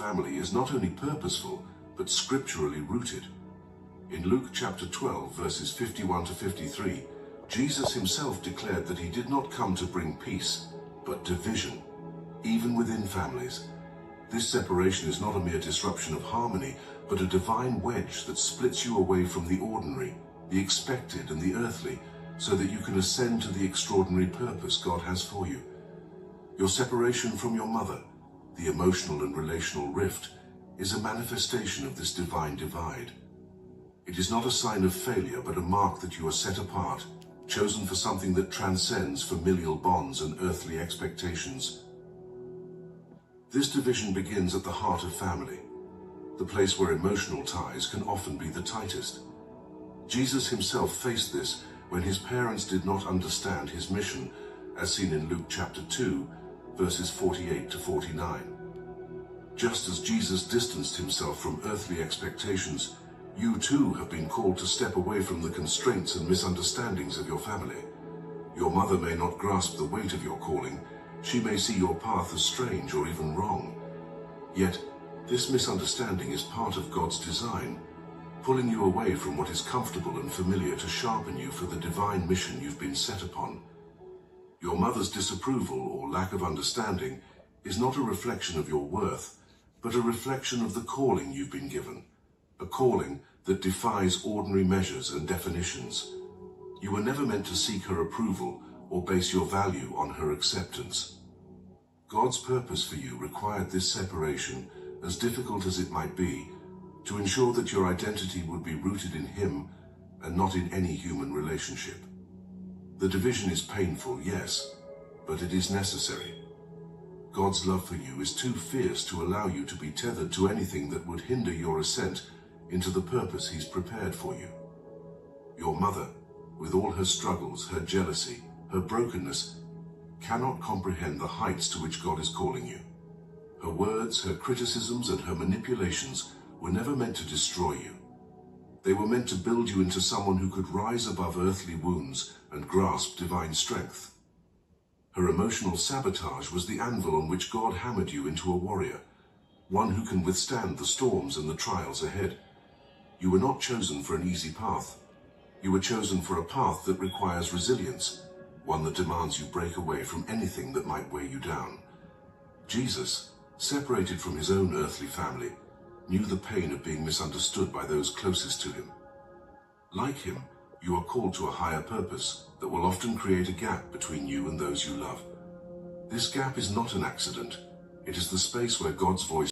family is not only purposeful, but scripturally rooted. In Luke chapter 12, verses 51 to 53, Jesus himself declared that he did not come to bring peace, but division, even within families. This separation is not a mere disruption of harmony, but a divine wedge that splits you away from the ordinary, the expected and the earthly, so that you can ascend to the extraordinary purpose God has for you. Your separation from your mother, the emotional and relational rift, is a manifestation of this divine divide. It is not a sign of failure, but a mark that you are set apart, chosen for something that transcends familial bonds and earthly expectations. This division begins at the heart of family, the place where emotional ties can often be the tightest. Jesus himself faced this when his parents did not understand his mission, as seen in Luke chapter 2, verses 48 to 49. Just as Jesus distanced himself from earthly expectations, you too have been called to step away from the constraints and misunderstandings of your family. Your mother may not grasp the weight of your calling. She may see your path as strange or even wrong. Yet, this misunderstanding is part of God's design, pulling you away from what is comfortable and familiar to sharpen you for the divine mission you've been set upon. Your mother's disapproval or lack of understanding is not a reflection of your worth, but a reflection of the calling you've been given, a calling that defies ordinary measures and definitions. You were never meant to seek her approval or base your value on her acceptance. God's purpose for you required this separation, as difficult as it might be, to ensure that your identity would be rooted in Him and not in any human relationship. The division is painful, yes, but it is necessary. God's love for you is too fierce to allow you to be tethered to anything that would hinder your ascent into the purpose He's prepared for you. Your mother, with all her struggles, her jealousy, her brokenness, cannot comprehend the heights to which God is calling you. Her words, her criticisms, and her manipulations were never meant to destroy you. They were meant to build you into someone who could rise above earthly wounds and grasp divine strength. Her emotional sabotage was the anvil on which God hammered you into a warrior, one who can withstand the storms and the trials ahead. You were not chosen for an easy path. You were chosen for a path that requires resilience, one that demands you break away from anything that might weigh you down. Jesus, separated from his own earthly family, knew the pain of being misunderstood by those closest to him. Like him, you are called to a higher purpose that will often create a gap between you and those you love. This gap is not an accident. It is the space where God's voice